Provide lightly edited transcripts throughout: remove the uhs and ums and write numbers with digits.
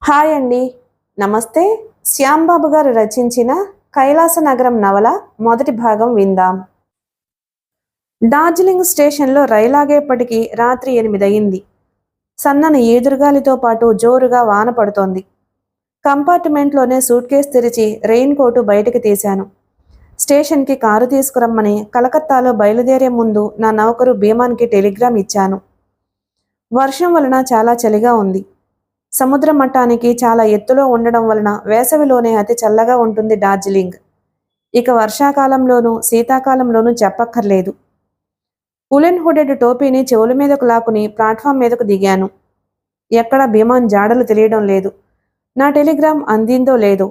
Hi అండి. నమస్తే. శ్యాంబాబు గారు రచించిన కైలాస నగరం నవల మొదటి భాగం విందాం. డార్జిలింగ్ స్టేషన్లో రైలాగేపటికి రాత్రి 8 అయింది. సన్నని ఈదురుగాలితో పాటు జోరుగా వాన పడుతోంది. కంపార్ట్మెంట్లోనే సూట్ కేసు తెరిచి రెయిన్ కోటు బయటికి తీశాను. స్టేషన్కి కారు తీసుకురమ్మని కలకత్తాలో బయలుదేరే ముందు నా నౌకరు భీమాన్కి టెలిగ్రామ్ ఇచ్చాను. వర్షం వలన చాలా చలిగా ఉంది. సముద్ర మట్టానికి చాలా ఎత్తులో ఉండడం వలన వేసవిలోనే అతి చల్లగా ఉంటుంది డార్జిలింగ్. ఇక వర్షాకాలంలోనూ శీతాకాలంలోనూ చెప్పక్కర్లేదు. ఉలెన్ హుడెడ్ టోపీని చెవుల మీదకు లాక్కుని ప్లాట్ఫామ్ మీదకు దిగాను. ఎక్కడా భీమాన్ జాడలు తెలియడం లేదు. నా టెలిగ్రామ్ అందిందో లేదో.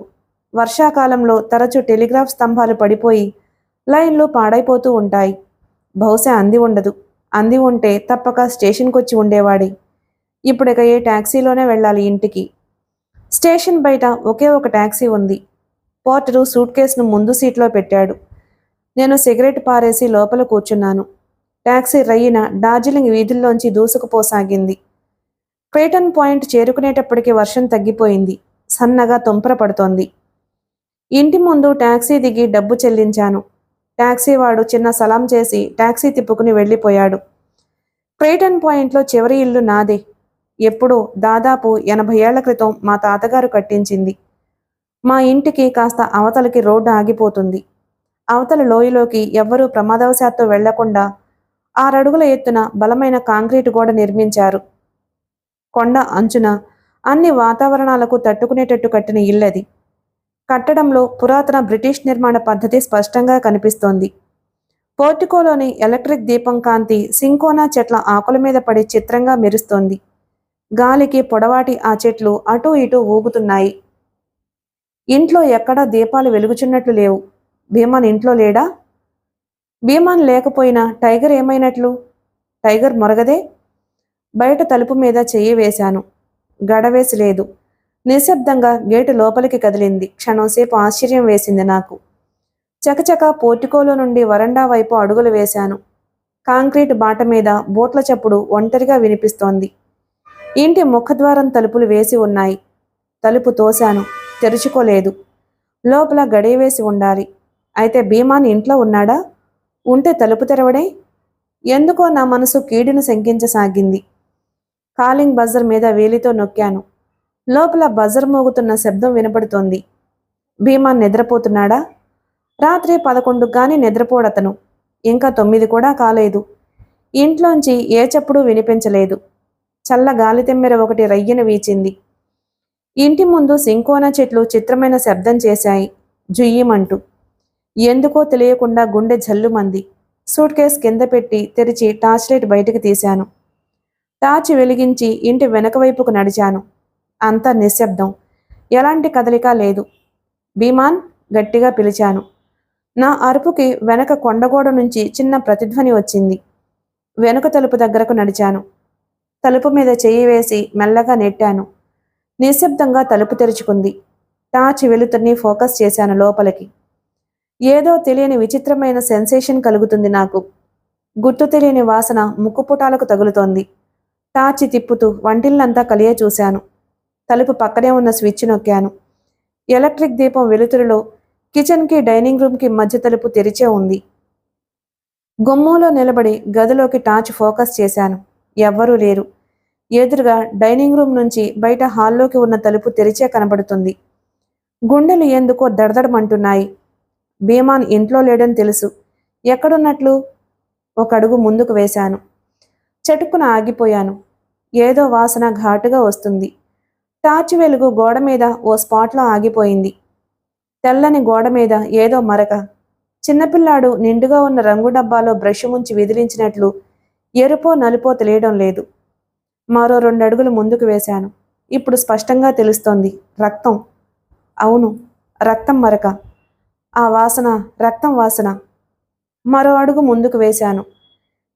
వర్షాకాలంలో తరచూ టెలిగ్రాఫ్ స్తంభాలు పడిపోయి లైన్లు పాడైపోతూ ఉంటాయి. బహుశా అంది ఉండదు. అంది ఉంటే తప్పక స్టేషన్కొచ్చి ఉండేవాడి. ఇప్పుడిక ఏ ట్యాక్సీలోనే వెళ్ళాలి ఇంటికి. స్టేషన్ బయట ఒకే ఒక ట్యాక్సీ ఉంది. పోర్టరు సూట్ కేసును ముందు సీట్లో పెట్టాడు. నేను సిగరెట్ పారేసి లోపల కూర్చున్నాను. ట్యాక్సీ రయ్యిన డార్జిలింగ్ వీధుల్లోంచి దూసుకుపోసాగింది. క్రేటన్ పాయింట్ చేరుకునేటప్పటికి వర్షం తగ్గిపోయింది. సన్నగా తుంపర పడుతోంది. ఇంటి ముందు ట్యాక్సీ దిగి డబ్బు చెల్లించాను. ట్యాక్సీవాడు చిన్న సలాం చేసి ట్యాక్సీ తిప్పుకుని వెళ్ళిపోయాడు. క్రేటన్ పాయింట్లో చివరి ఇల్లు నాదే. ఎప్పుడో దాదాపు 80 ఏళ్ల క్రితం మా తాతగారు కట్టించింది. మా ఇంటికి కాస్త అవతలకి రోడ్డు ఆగిపోతుంది. అవతల లోయలోకి ఎవ్వరూ ప్రమాదవశాత్తు వెళ్లకుండా 6 అడుగుల ఎత్తున బలమైన కాంక్రీటు గోడ నిర్మించారు. కొండ అంచున అన్ని వాతావరణాలకు తట్టుకునేటట్టు కట్టిన ఇల్లది. కట్టడంలో పురాతన బ్రిటిష్ నిర్మాణ పద్ధతి స్పష్టంగా కనిపిస్తోంది. పోర్టికోలోని ఎలక్ట్రిక్ దీపం కాంతి సింకోనా చెట్ల ఆకుల మీద పడి చిత్రంగా మెరుస్తోంది. గాలికి పొడవాటి ఆ చెట్లు అటూ ఇటూ ఊగుతున్నాయి. ఇంట్లో ఎక్కడా దీపాలు వెలుగుచున్నట్లు లేవు. భీమాన్ ఇంట్లో లేడా? భీమాన్ లేకపోయినా టైగర్ ఏమైనట్లు? టైగర్ మొరగదే? బయట తలుపు మీద చెయ్యి వేశాను. గడవేసి లేదు. నిశ్శబ్దంగా గేటు లోపలికి కదిలింది. క్షణంసేపు ఆశ్చర్యం వేసింది నాకు. చకచక పోర్టికోలో నుండి వరండా వైపు అడుగులు వేశాను. కాంక్రీటు బాట మీద బోట్ల చప్పుడు ఒంటరిగా వినిపిస్తోంది. ఇంటి ముఖద్వారం తలుపులు వేసి ఉన్నాయి. తలుపు తోశాను. తెరుచుకోలేదు. లోపల గడియవేసి ఉండాలి. అయితే భీమాన్ ఇంట్లో ఉన్నాడా? ఉంటే తలుపు తెరవడే? ఎందుకో నా మనసు కీడును శంకించసాగింది. కాలింగ్ బజర్ మీద వేలితో నొక్కాను. లోపల బజర్ మోగుతున్న శబ్దం వినపడుతోంది. భీమాన్ నిద్రపోతున్నాడా? రాత్రి 11 గాని నిద్రపోడతను. ఇంకా 9 కూడా కాలేదు. ఇంట్లోంచి ఏ చప్పుడు వినిపించలేదు. చల్ల గాలి తెమ్మెర ఒకటి రయ్యన వీచింది. ఇంటి ముందు సింకోనా చెట్లు చిత్రమైన శబ్దం చేశాయి. జుయ్యమంటూ. ఎందుకో తెలియకుండా గుండె జల్లుమంది. సూట్ కేస్ కింద పెట్టి తెరిచి టార్చ్ లైట్ బయటికి తీశాను. టార్చ్ వెలిగించి ఇంటి వెనక వైపుకు నడిచాను. అంతా నిశ్శబ్దం. ఎలాంటి కదలిక లేదు. భీమాన్ గట్టిగా పిలిచాను. నా అరుపుకి వెనక కొండగోడ నుంచి చిన్న ప్రతిధ్వని వచ్చింది. వెనుక తలుపు దగ్గరకు నడిచాను. తలుపు మీద చెయ్యి వేసి మెల్లగా నెట్టాను. నిశ్శబ్దంగా తలుపు తెరుచుకుంది. టార్చ్ వెలుతుర్ని ఫోకస్ చేశాను లోపలికి. ఏదో తెలియని విచిత్రమైన సెన్సేషన్ కలుగుతుంది నాకు. గుర్తు తెలియని వాసన ముక్కుపుటాలకు తగులుతోంది. టార్చి తిప్పుతూ వంటిల్లంతా కలియ చూశాను. తలుపు పక్కనే ఉన్న స్విచ్ నొక్కాను. ఎలక్ట్రిక్ దీపం వెలుతురులో కిచెన్కి డైనింగ్ రూమ్కి మధ్య తలుపు తెరిచే ఉంది. గుమ్మంలో నిలబడి గదిలోకి టార్చ్ ఫోకస్ చేశాను. ఎవ్వరూ లేరు. ఎదురుగా డైనింగ్ రూమ్ నుంచి బయట హాల్లోకి ఉన్న తలుపు తెరిచే కనబడుతుంది. గుండెలు ఎందుకో దడదడమంటున్నాయి. భీమాన్ ఇంట్లో లేడని తెలుసు. ఎక్కడున్నట్లు? ఒక అడుగు ముందుకు వేశాను. చటుక్కున ఆగిపోయాను. ఏదో వాసన ఘాటుగా వస్తుంది. టార్చ్ వెలుగు గోడ మీద ఓ స్పాట్లో ఆగిపోయింది. తెల్లని గోడ మీద ఏదో మరక. చిన్నపిల్లాడు నిండుగా ఉన్న రంగు డబ్బాలో బ్రష్ ముంచి విదిలించినట్లు ఎరుపో నలుపో తెలియడం లేదు. మరో 2 అడుగులు ముందుకు వేశాను. ఇప్పుడు స్పష్టంగా తెలుస్తోంది. రక్తం. అవును, రక్తం మరక. ఆ వాసన రక్తం వాసన. మరో అడుగు ముందుకు వేశాను.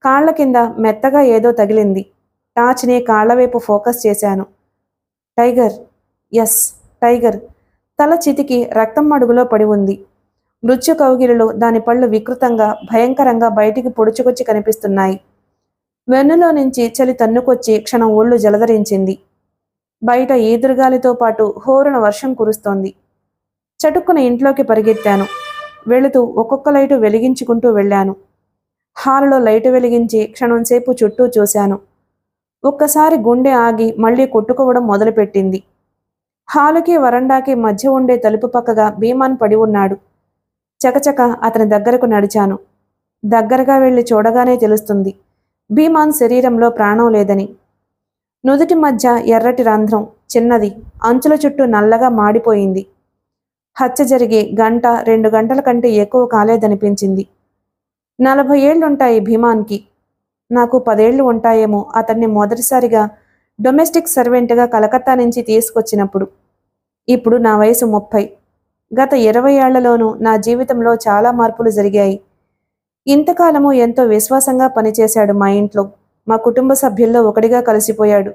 కాళ్ల కింద మెత్తగా ఏదో తగిలింది. టార్చ్ని కాళ్లవైపు ఫోకస్ చేశాను. టైగర్. Yes, tiger. తల చితికి రక్తం అడుగులో పడి ఉంది. మృత్యు కౌగిలిలో దాని పళ్ళు వికృతంగా భయంకరంగా బయటికి పొడుచుకొచ్చి కనిపిస్తున్నాయి. వెన్నులో నుంచి చలి తన్నుకొచ్చి క్షణం ఒళ్ళు జలధరించింది. బయట ఈదురుగాలితో పాటు హోరున వర్షం కురుస్తోంది. చటుక్కున ఇంట్లోకి పరిగెత్తాను. వెళుతూ ఒక్కొక్క లైటు వెలిగించుకుంటూ వెళ్ళాను. హాలులో లైటు వెలిగించి క్షణంసేపు చుట్టూ చూశాను. ఒక్కసారి గుండె ఆగి మళ్లీ కొట్టుకోవడం మొదలుపెట్టింది. హాలుకి వరండాకి మధ్య ఉండే తలుపు పక్కగా భీమాన్ పడి ఉన్నాడు. చకచక అతని దగ్గరకు నడిచాను. దగ్గరగా వెళ్లి చూడగానే తెలుస్తుంది భీమాన్ శరీరంలో ప్రాణం లేదని. నుదుటి మధ్య ఎర్రటి రంధ్రం, చిన్నది, అంచుల చుట్టూ నల్లగా మాడిపోయింది. హత్య జరిగి 1-2 గంటల కంటే ఎక్కువ కాలేదనిపించింది. 40 ఏళ్లుంటాయి భీమాన్కి. నాకు 10 ఏళ్లు ఉంటాయేమో అతన్ని మొదటిసారిగా డొమెస్టిక్ సర్వెంట్గా కలకత్తా నుంచి తీసుకొచ్చినప్పుడు. ఇప్పుడు నా వయసు 30. గత 20 ఏళ్లలోనూ నా జీవితంలో చాలా మార్పులు జరిగాయి. ఇంతకాలము ఎంతో విశ్వాసంగా పనిచేశాడు మా ఇంట్లో. మా కుటుంబ సభ్యుల్లో ఒకడిగా కలిసిపోయాడు.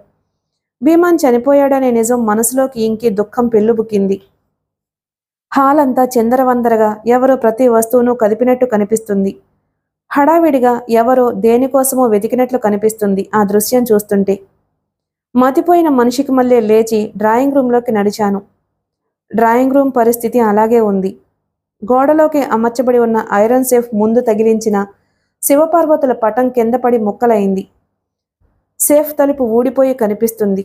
భీమాన్ చనిపోయాడనే నిజం మనసులోకి ఇంకి దుఃఖం పెళ్ళుబుకింది. హాల్ అంతా చిందరవందరగా ఎవరో ప్రతి వస్తువును కదిపినట్టు కనిపిస్తుంది. హడావిడిగా ఎవరో దేనికోసమో వెతికినట్లు కనిపిస్తుంది ఆ దృశ్యం చూస్తుంటే. మతిపోయిన మనిషికి మళ్ళీ లేచి డ్రాయింగ్ రూంలోకి నడిచాను. డ్రాయింగ్ రూమ్ పరిస్థితి అలాగే ఉంది. గోడలోకి అమర్చబడి ఉన్న ఐరన్ సేఫ్ ముందు తగిలించిన శివపార్వతుల పటం కింద పడి ముక్కలైంది. సేఫ్ తలుపు ఊడిపోయి కనిపిస్తుంది.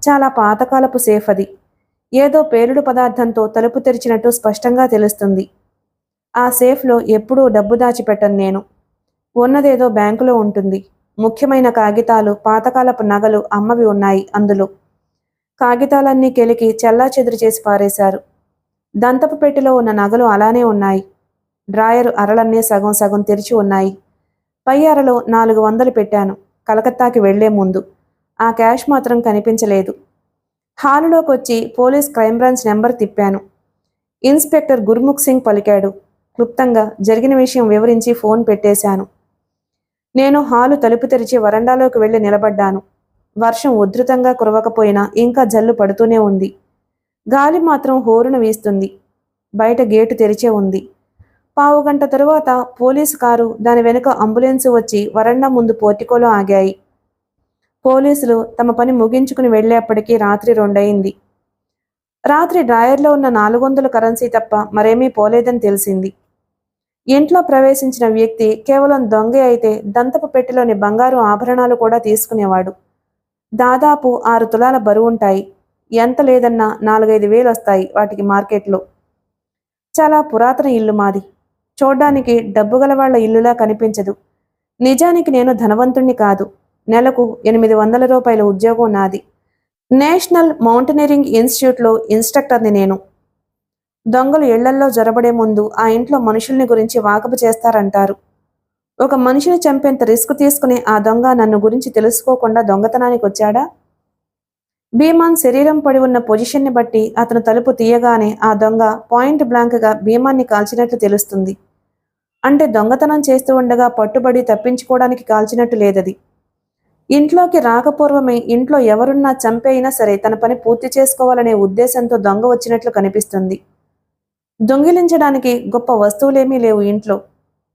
చాలా పాతకాలపు సేఫ్ అది. ఏదో పేలుడు పదార్థంతో తలుపు తెరిచినట్టు స్పష్టంగా తెలుస్తుంది. ఆ సేఫ్లో ఎప్పుడూ డబ్బు దాచిపెట్టను నేను. ఉన్నదేదో బ్యాంకులో ఉంటుంది. ముఖ్యమైన కాగితాలు, పాతకాలపు నగలు అమ్మవి ఉన్నాయి అందులో. కాగితాలన్నీ కెలికి చెల్లాచెదురు చేసి పారేశారు. దంతపు పెట్టెలో ఉన్న నగలు అలానే ఉన్నాయి. డ్రాయరు అరలన్నీ సగం సగం తెరిచి ఉన్నాయి. పై అరలో 400 పెట్టాను కలకత్తాకి వెళ్లే ముందు. ఆ క్యాష్ మాత్రం కనిపించలేదు. హాలులోకొచ్చి పోలీస్ క్రైమ్ బ్రాంచ్ నెంబర్ తిప్పాను. ఇన్స్పెక్టర్ గుర్ముఖ్ సింగ్ పలికాడు. క్లుప్తంగా జరిగిన విషయం వివరించి ఫోన్ పెట్టేశాను. నేను హాలు తలుపు తెరిచి వరండాలోకి వెళ్లి నిలబడ్డాను. వర్షం ఉధృతంగా కురవకపోయినా ఇంకా జల్లు పడుతూనే ఉంది. గాలి మాత్రం హోరున వీస్తుంది. బయట గేటు తెరిచే ఉంది. 15 గంట తరువాత పోలీసు కారు, దాని వెనుక అంబులెన్సు వచ్చి వరండా ముందు పోర్టికోలో ఆగాయి. పోలీసులు తమ పని ముగించుకుని వెళ్లేప్పటికీ రాత్రి 2 అయింది. రాత్రి డ్రాయర్లో ఉన్న 400 కరెన్సీ తప్ప మరేమీ పోలేదని తెలిసింది. ఇంట్లో ప్రవేశించిన వ్యక్తి కేవలం దొంగే అయితే దంతపు పెట్టెలోని బంగారు ఆభరణాలు కూడా తీసుకునేవాడు. దాదాపు 6 తులాల బరువుంటాయి. ఎంత లేదన్నా 4-5 వేలు వస్తాయి వాటికి మార్కెట్లో. చాలా పురాతన ఇల్లు మాది. చూడ్డానికి డబ్బు గలవాళ్ల ఇల్లులా కనిపించదు. నిజానికి నేను ధనవంతుణ్ణి కాదు. నెలకు 800 రూపాయల ఉద్యోగం నాది. నేషనల్ మౌంటైనరింగ్ ఇన్స్టిట్యూట్లో ఇన్స్ట్రక్టర్ని నేను. దొంగలు ఇళ్లల్లో జొరబడే ముందు ఆ ఇంట్లో మనుషుల్ని గురించి వాకపు చేస్తారంటారు. ఒక మనిషిని చంపేంత రిస్క్ తీసుకునే ఆ దొంగ నన్ను గురించి తెలుసుకోకుండా దొంగతనానికి వచ్చాడా? భీమాన్ శరీరం పడి ఉన్న పొజిషన్ని బట్టి అతను తలుపు తీయగానే ఆ దొంగ పాయింట్ బ్లాంక్గా భీమాన్ని కాల్చినట్లు తెలుస్తుంది. అంటే దొంగతనం చేస్తూ ఉండగా పట్టుబడి తప్పించుకోవడానికి కాల్చినట్టు లేదది. ఇంట్లోకి రాకపూర్వమే ఇంట్లో ఎవరున్నా చంపేయినా సరే తన పని పూర్తి చేసుకోవాలనే ఉద్దేశంతో దొంగ వచ్చినట్లు కనిపిస్తుంది. దొంగిలించడానికి గొప్ప వస్తువులేమీ లేవు ఇంట్లో.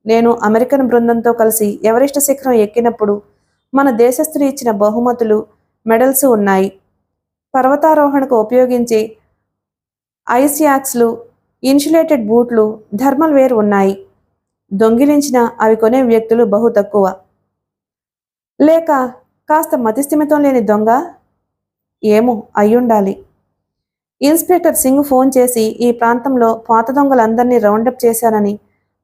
నేను అమెరికన్ బృందంతో కలిసి ఎవరెస్ట్ శిఖరం ఎక్కినప్పుడు మన దేశస్థులు ఇచ్చిన బహుమతులు, మెడల్స్ ఉన్నాయి. పర్వతారోహణకు ఉపయోగించే ఐస్ యాక్స్లు, ఇన్సులేటెడ్ బూట్లు, థర్మల్ వేర్ ఉన్నాయి. దొంగిలించిన అవి కొనే వ్యక్తులు బహు తక్కువ. లేక కాస్త మతిస్థిమితం లేని దొంగ? ఏమో, అయ్యుండాలి. ఇన్స్పెక్టర్ సింగ్ ఫోన్ చేసి ఈ ప్రాంతంలో పాత దొంగలందరినీ రౌండప్ చేశానని,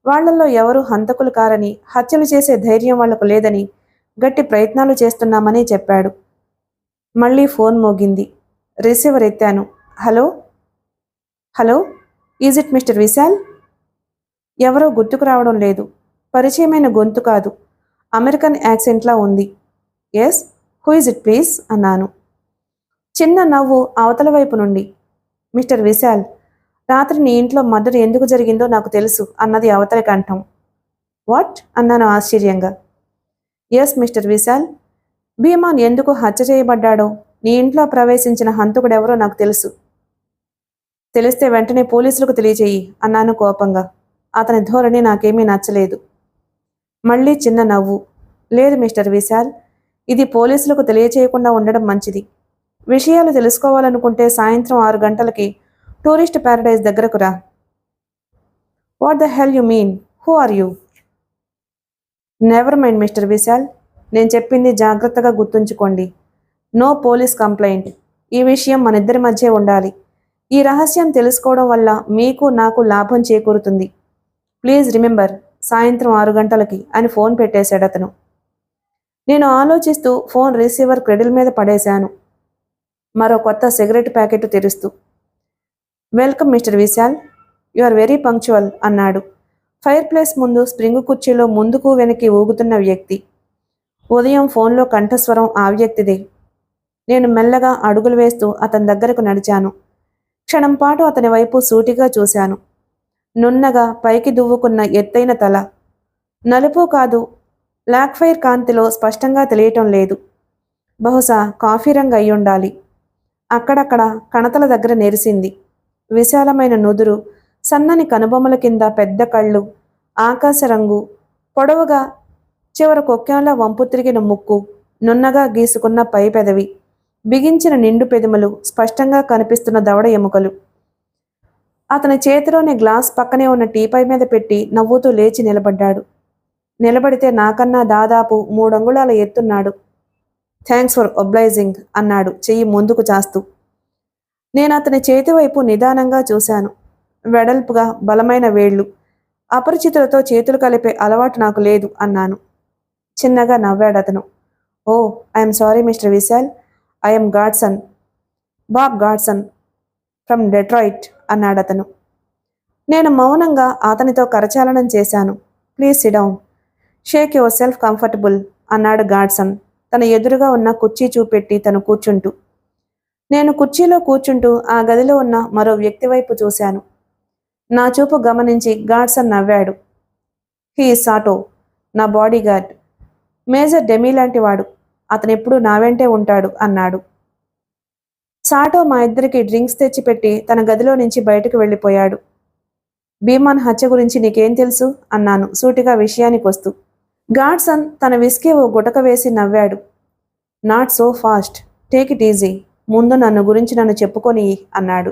వాళ్లల్లో ఎవరూ హంతకులు కారని, హత్యలు చేసే ధైర్యం వాళ్లకు లేదని, గట్టి ప్రయత్నాలు చేస్తున్నామని చెప్పాడు. మళ్లీ ఫోన్ మోగింది. రిసీవర్ ఎత్తాను. Hello hello, is it mister Vishal? ఎవరో గుర్తుకు రావడం లేదు. పరిచయమైన గొంతు కాదు. అమెరికన్ యాక్సెంట్లా ఉంది. Yes, who is it please అన్నాను. చిన్న నవ్వు అవతల వైపు నుండి. మిస్టర్ విశాల్, రాత్రి నీ ఇంట్లో మర్డర్ ఎందుకు జరిగిందో నాకు తెలుసు అన్నది అవతలి కంఠం. వాట్ అన్నాను ఆశ్చర్యంగా. ఎస్ మిస్టర్ విశాల్, భీమాన్ ఎందుకు హత్య చేయబడ్డాడో, నీ ఇంట్లో ప్రవేశించిన హంతకుడెవరో నాకు తెలుసు. తెలిస్తే వెంటనే పోలీసులకు తెలియచేయి అన్నాను కోపంగా. అతని ధోరణి నాకేమీ నచ్చలేదు. మళ్ళీ చిన్న నవ్వు. లేదు మిస్టర్ విశాల్, ఇది పోలీసులకు తెలియచేయకుండా ఉండడం మంచిది. విషయాలు తెలుసుకోవాలనుకుంటే సాయంత్రం 6 గంటలకి టూరిస్ట్ ప్యారడైజ్ దగ్గరకు రా. What the hell you mean? Who are you? Never mind mister Vishal. నేను చెప్పింది జాగ్రత్తగా గుర్తుంచుకోండి. No police complaint. ఈ విషయం మనిద్దరి మధ్య ఉండాలి. ఈ రహస్యం తెలుసుకోవడం వల్ల మీకు నాకు లాభం చేకూరుతుంది. ప్లీజ్ రిమెంబర్, సాయంత్రం 6 గంటలకి అని ఫోన్ పెట్టేశాడు అతను. నేను ఆలోచిస్తూ ఫోన్ రిసీవర్ క్రెడిల్ మీద పడేశాను, మరో కొత్త సిగరెట్ ప్యాకెట్ తెరుస్తూ. Welcome mister Vishal, you are very punctual అన్నాడు ఫైర్ ప్లేస్ ముందు స్ప్రింగ్ కుర్చీలో ముందుకు వెనక్కి ఊగుతున్న వ్యక్తి. ఉదయం ఫోన్లో కంఠస్వరం ఆ వ్యక్తిదే. నేను మెల్లగా అడుగులు వేస్తూ అతని దగ్గరకు నడిచాను. క్షణం పాటు అతని వైపు సూటిగా చూశాను. నున్నగా పైకి దువ్వుకున్న ఎత్తైన తల, నలుపు కాదు బ్లాక్ ఫైర్ కాంతిలో స్పష్టంగా తెలియటం లేదు. బహుశా కాఫీ రంగు అయ్యుండాలి. అక్కడక్కడ కణతల దగ్గర నెరిసింది. విశాలమైన నుదురు, సన్నని కనుబొమ్మల కింద పెద్ద కళ్ళు, ఆకాశ రంగు, పొడవుగా చివర కొక్కెంలా వంపు తిరిగిన ముక్కు, నున్నగా గీసుకున్న పై పెదవి, బిగించిన నిండు పెదములు, స్పష్టంగా కనిపిస్తున్న దవడ ఎముకలు. అతని చేతిలోని గ్లాస్ పక్కనే ఉన్న టీపై మీద పెట్టి నవ్వుతూ లేచి నిలబడ్డాడు. నిలబడితే నాకన్నా దాదాపు 3 అంగుళాల ఎత్తున్నాడు. థ్యాంక్స్ ఫర్ ఒబ్లైజింగ్ అన్నాడు చెయ్యి ముందుకు చాస్తూ. నేను అతని చేతి వైపు నిదానంగా చూశాను. వెడల్పుగా బలమైన వేళ్లు. అపరిచితులతో చేతులు కలిపే అలవాటు నాకు లేదు అన్నాను. చిన్నగా నవ్వాడతను. Oh, I'm sorry mister Vishal, I'm Godson, Bob Godson from Detroit అన్నాడతను. నేను మౌనంగా అతనితో కరచాలనం చేశాను. Please sit down, shake yourself comfortable అన్నాడు గాడ్సన్ తన ఎదురుగా ఉన్న కుర్చీ చూపెట్టి తను కూర్చుంటూ. నేను కుర్చీలో కూర్చుంటూ ఆ గదిలో ఉన్న మరో వ్యక్తి వైపు చూశాను. నా చూపు గమనించి గాడ్సన్ నవ్వాడు. హీ సాటో, నా బాడీగార్డ్, మేజర్ డెమీ లాంటి వాడు. అతనెప్పుడు నా వెంటే ఉంటాడు అన్నాడు. సాటో మా ఇద్దరికి డ్రింక్స్ తెచ్చిపెట్టి తన గదిలో నుంచి బయటకు వెళ్ళిపోయాడు. భీమాన్ హత్య గురించి నీకేం తెలుసు అన్నాను సూటిగా విషయానికి వస్తూ. గాడ్సన్ తన విస్కీ ఓ గుటక వేసి నవ్వాడు. Not so fast, take it easy, ముందు నన్ను గురించి నన్ను చెప్పుకొని అన్నాడు.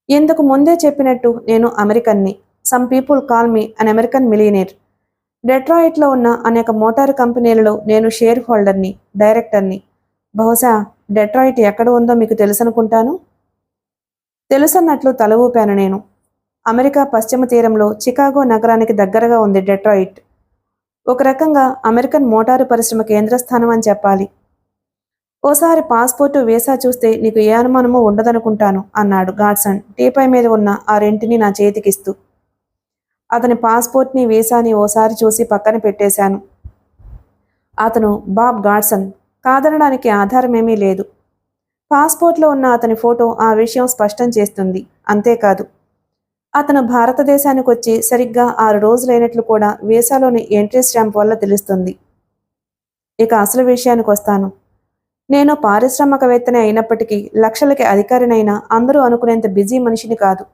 ఇంతకు ముందే చెప్పినట్టు నేను అమెరికన్ని. Some people call me an American millionaire. డెట్రాయిట్లో ఉన్న అనేక మోటారు కంపెనీలలో నేను షేర్ హోల్డర్ని, డైరెక్టర్ని. బహుశా డెట్రాయిట్ ఎక్కడ ఉందో మీకు తెలుసనుకుంటాను. తెలుసన్నట్లు తల ఊపాను నేను. అమెరికా పశ్చిమ తీరంలో చికాగో నగరానికి దగ్గరగా ఉంది డెట్రాయిట్. ఒక రకంగా అమెరికన్ మోటారు పరిశ్రమ కేంద్రస్థానం అని చెప్పాలి. ఓసారి పాస్పోర్టు వీసా చూస్తే నీకు ఏ అనుమానమూ ఉండదనుకుంటాను అన్నాడు గాడ్సన్ టీపై మీద ఉన్న ఆ రెంటిని నా చేతికిస్తూ. అతని పాస్పోర్ట్ని వీసాని ఓసారి చూసి పక్కన పెట్టేశాను. అతను బాబ్ గాడ్సన్ కాదనడానికి ఆధారమేమీ లేదు. పాస్పోర్ట్లో ఉన్న అతని ఫోటో ఆ విషయం స్పష్టం చేస్తుంది. అంతేకాదు, అతను భారతదేశానికి వచ్చి సరిగ్గా 6 రోజులైనట్లు కూడా వీసాలోని ఎంట్రీ స్టాంప్ వల్ల తెలుస్తుంది. ఇక అసలు విషయానికి వస్తాను. నేను పారిశ్రామికవేత్తనే అయినప్పటికీ లక్షలకి అధికారినైనా అందరూ అనుకునేంత బిజీ మనిషిని కాదు.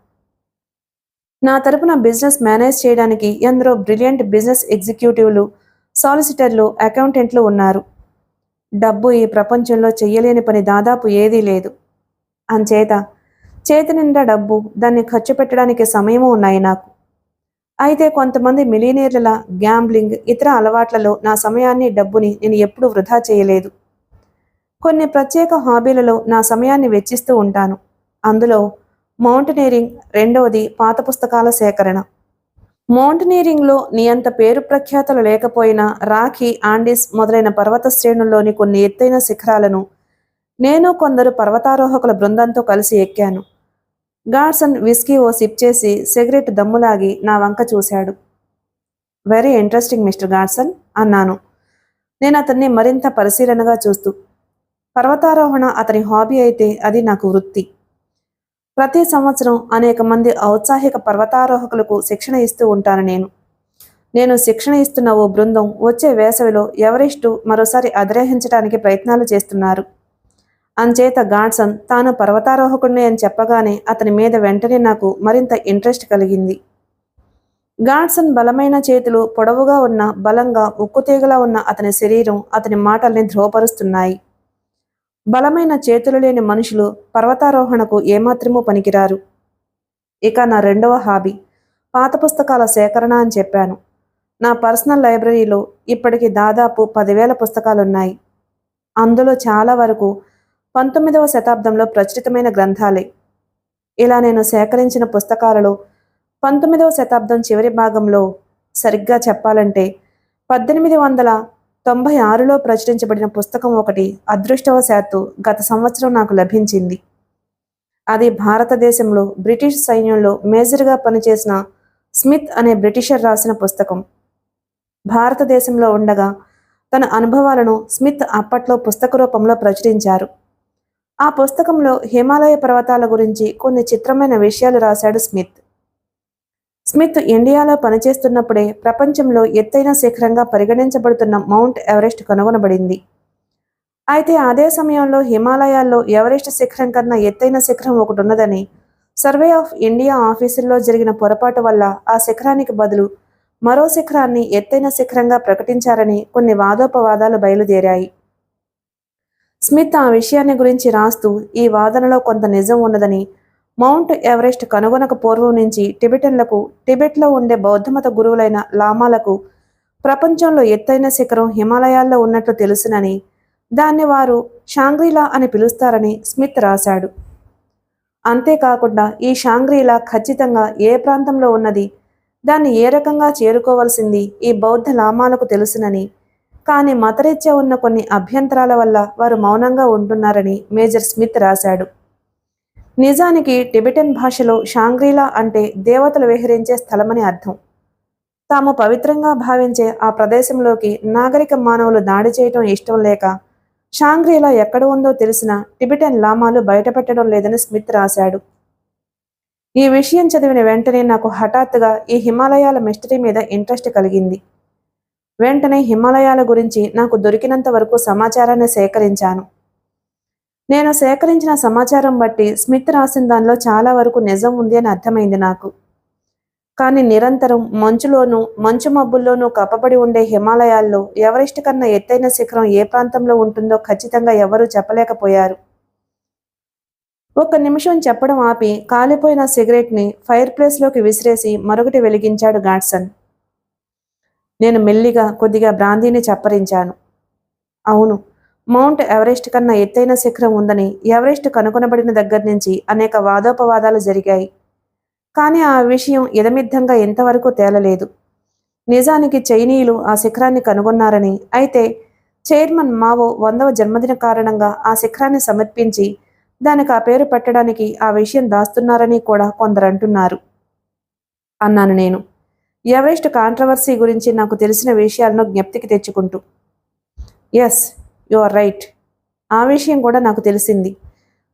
నా తరపున బిజినెస్ మేనేజ్ చేయడానికి ఎందరో బ్రిలియంట్ బిజినెస్ ఎగ్జిక్యూటివ్లు, సాలిసిటర్లు, అకౌంటెంట్లు ఉన్నారు. డబ్బు ఈ ప్రపంచంలో చెయ్యలేని పని దాదాపు ఏదీ లేదు. అంచేత చేతి నిండా డబ్బు, దాన్ని ఖర్చు పెట్టడానికి సమయము ఉన్నాయి నాకు. అయితే కొంతమంది మిలీనియర్ల గ్యాంబ్లింగ్, ఇతర అలవాట్లలో నా సమయాన్ని, డబ్బుని నేను ఎప్పుడూ వృధా చేయలేదు. కొన్ని ప్రత్యేక హాబీలలో నా సమయాన్ని వెచ్చిస్తూ ఉంటాను. అందులో మౌంటనీరింగ్ రెండవది, పాత పుస్తకాల సేకరణ. మౌంటనీరింగ్లో నీ అంత పేరు ప్రఖ్యాతలు లేకపోయినా రాఖీ, ఆండీస్ మొదలైన పర్వత శ్రేణుల్లోని కొన్ని ఎత్తైన శిఖరాలను నేను కొందరు పర్వతారోహకుల బృందంతో కలిసి ఎక్కాను. గాడ్సన్ విస్కీ ఓ సిప్ చేసి సిగరెట్ దమ్ములాగి నా వంక చూశాడు. వెరీ ఇంట్రెస్టింగ్ మిస్టర్ గాడ్సన్ అన్నాను నేను అతన్ని మరింత పరిశీలనగా చూస్తూ. పర్వతారోహణ అతని హాబీ అయితే అది నాకు వృత్తి. ప్రతి సంవత్సరం అనేక మంది ఔత్సాహిక పర్వతారోహకులకు శిక్షణ ఇస్తూ ఉంటాను నేను శిక్షణ ఇస్తున్న ఓ బృందం వచ్చే వేసవిలో ఎవరెస్టు మరోసారి అధిరోహించడానికి ప్రయత్నాలు చేస్తున్నారు. అంచేత గాడ్సన్ తాను పర్వతారోహకుడిని అని చెప్పగానే అతని మీద వెంటనే నాకు మరింత ఇంట్రెస్ట్ కలిగింది. గాడ్సన్ బలమైన చేతులు, పొడవుగా ఉన్న, బలంగా ఉక్కుతీగలా ఉన్న అతని శరీరం అతని మాటల్ని ధ్రువపరుస్తున్నాయి. బలమైన చేతులు లేని మనుషులు పర్వతారోహణకు ఏమాత్రమూ పనికిరారు. ఇక నా రెండవ హాబీ పాత పుస్తకాల సేకరణ అని చెప్పాను. నా పర్సనల్ లైబ్రరీలో ఇప్పటికి దాదాపు 10,000 పుస్తకాలున్నాయి. అందులో చాలా వరకు 19వ శతాబ్దంలో ప్రచురితమైన గ్రంథాలే. ఇలా నేను సేకరించిన పుస్తకాలలో 19వ శతాబ్దం చివరి భాగంలో, సరిగ్గా చెప్పాలంటే 1896లో ప్రచురించబడిన పుస్తకం ఒకటి అదృష్టవశాత్తు గత సంవత్సరం నాకు లభించింది. అది భారతదేశంలో బ్రిటిష్ సైన్యంలో మేజర్గా పనిచేసిన స్మిత్ అనే బ్రిటిషర్ రాసిన పుస్తకం. భారతదేశంలో ఉండగా తన అనుభవాలను స్మిత్ అప్పట్లో పుస్తక రూపంలో ప్రచురించారు. ఆ పుస్తకంలో హిమాలయ పర్వతాల గురించి కొన్ని చిత్రమైన విషయాలు రాశాడు స్మిత్. స్మిత్ ఇండియాలో పనిచేస్తున్నప్పుడే ప్రపంచంలో ఎత్తైన శిఖరంగా పరిగణించబడుతున్న మౌంట్ ఎవరెస్ట్ కనుగొనబడింది. అయితే అదే సమయంలో హిమాలయాల్లో ఎవరెస్ట్ శిఖరం కన్నా ఎత్తైన శిఖరం ఒకటి ఉన్నదని సర్వే ఆఫ్ ఇండియా ఆఫీసుల్లో జరిగిన పొరపాటు వల్ల ఆ శిఖరానికి బదులు మరో శిఖరాన్ని ఎత్తైన శిఖరంగా ప్రకటించారని కొన్ని వాదోపవాదాలు బయలుదేరాయి. స్మిత్ ఆ విషయాన్ని గురించి రాస్తూ ఈ వాదనలో కొంత నిజం ఉన్నదని, మౌంట్ ఎవరెస్ట్ కనుగొనక పూర్వం నుంచి టిబెటన్లకు, టిబెట్లో ఉండే బౌద్ధమత గురువులైన లామాలకు ప్రపంచంలో ఎత్తైన శిఖరం హిమాలయాల్లో ఉన్నట్లు తెలుసునని, దాన్ని వారు షాంగ్రీలా అని పిలుస్తారని స్మిత్ రాశాడు. అంతేకాకుండా ఈ షాంగ్రీలా ఖచ్చితంగా ఏ ప్రాంతంలో ఉన్నది, దాన్ని ఏ రకంగా చేరుకోవలసింది ఈ బౌద్ధ లామాలకు తెలుసునని, కానీ మతరీత్యా ఉన్న కొన్ని అభ్యంతరాల వల్ల వారు మౌనంగా ఉంటున్నారని మేజర్ స్మిత్ రాశాడు. నిజానికి టిబెటన్ భాషలో షాంగ్రీలా అంటే దేవతలు విహరించే స్థలమని అర్థం. తాము పవిత్రంగా భావించే ఆ ప్రదేశంలోకి నాగరిక మానవులు దాడి చేయటం ఇష్టం లేక షాంగ్రీలా ఎక్కడ ఉందో తెలిసిన టిబెటన్ లామాలు బయటపెట్టడం లేదని స్మిత్ రాశాడు. ఈ విషయం చదివిన వెంటనే నాకు హఠాత్తుగా ఈ హిమాలయాల మిస్టరీ మీద ఇంట్రెస్ట్ కలిగింది. వెంటనే హిమాలయాల గురించి నాకు దొరికినంత వరకు సమాచారాన్ని సేకరించాను. నేను సేకరించిన సమాచారం బట్టి స్మిత్ రాసిన దానిలో చాలా వరకు నిజం ఉంది అని అర్థమైంది నాకు. కానీ నిరంతరం మంచులోనూ మంచు మబ్బుల్లోనూ కప్పబడి ఉండే హిమాలయాల్లో ఎవరెస్ట్ కన్నా ఎత్తైన శిఖరం ఏ ప్రాంతంలో ఉంటుందో ఖచ్చితంగా ఎవరూ చెప్పలేకపోయారు. ఒక్క నిమిషం చెప్పడం ఆపి కాలిపోయిన సిగరెట్ని ఫైర్ ప్లేస్లోకి విసిరేసి మరొకటి వెలిగించాడు గాడ్సన్. నేను మెల్లిగా కొద్దిగా బ్రాందీని చప్పరించాను. అవును, మౌంట్ ఎవరెస్ట్ కన్నా ఎత్తైన శిఖరం ఉందని ఎవరెస్ట్ కనుగొనబడిన దగ్గర నుంచి అనేక వాదోపవాదాలు జరిగాయి. కానీ ఆ విషయం ఇదమిద్ధంగా ఎంతవరకు తేలలేదు. నిజానికి చైనీయులు ఆ శిఖరాన్ని కనుగొన్నారని, అయితే చైర్మన్ మావో 100వ జన్మదిన కారణంగా ఆ శిఖరాన్ని సమర్పించి దానికి ఆ పేరు పెట్టడానికి ఆ విషయం దాస్తున్నారని కూడా కొందరు అంటున్నారు అన్నాను నేను, ఎవరెస్ట్ కాంట్రవర్సీ గురించి నాకు తెలిసిన విషయాలను జ్ఞప్తికి తెచ్చుకుంటూ. Yes, you are right. ఆ విషయం కూడా నాకు తెలిసింది.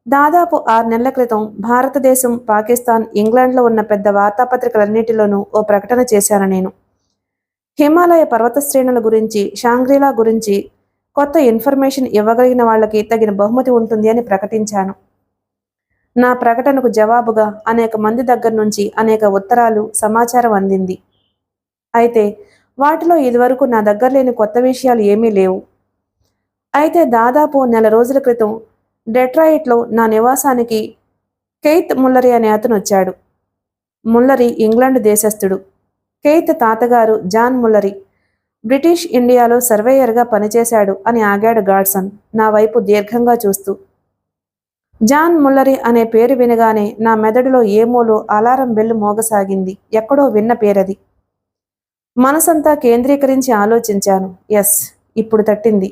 దాదాపు 6 నెలల క్రితం భారతదేశం, పాకిస్తాన్, ఇంగ్లాండ్లో ఉన్న పెద్ద వార్తాపత్రికలన్నిటిలోనూ ఓ ప్రకటన చేశాను నేను. హిమాలయ పర్వత శ్రేణుల గురించి, షాంగ్రీలా గురించి కొత్త ఇన్ఫర్మేషన్ ఇవ్వగలిగిన వాళ్ళకి తగిన బహుమతి ఉంటుంది అని ప్రకటించాను. నా ప్రకటనకు జవాబుగా అనేక మంది దగ్గర నుంచి అనేక ఉత్తరాలు, సమాచారం అందింది. అయితే వాటిలో ఇదివరకు నా దగ్గర లేని కొత్త విషయాలు ఏమీ లేవు. అయితే దాదాపు నెల రోజుల క్రితం డెట్రాయిట్లో నా నివాసానికి కెయిత్ ముల్లరీ అనే అతను వచ్చాడు. ముల్లరీ ఇంగ్లాండ్ దేశస్థుడు. కెయిత్ తాతగారు జాన్ ముల్లరీ బ్రిటిష్ ఇండియాలో సర్వేయర్గా పనిచేశాడు అని ఆగాడు గాడ్సన్ నా వైపు దీర్ఘంగా చూస్తూ. జాన్ ముల్లరీ అనే పేరు వినగానే నా మెదడులో ఏమోలో అలారం బెల్లు మోగసాగింది. ఎక్కడో విన్న పేరది. మనసంతా కేంద్రీకరించి ఆలోచించాను. ఎస్, ఇప్పుడు తట్టింది.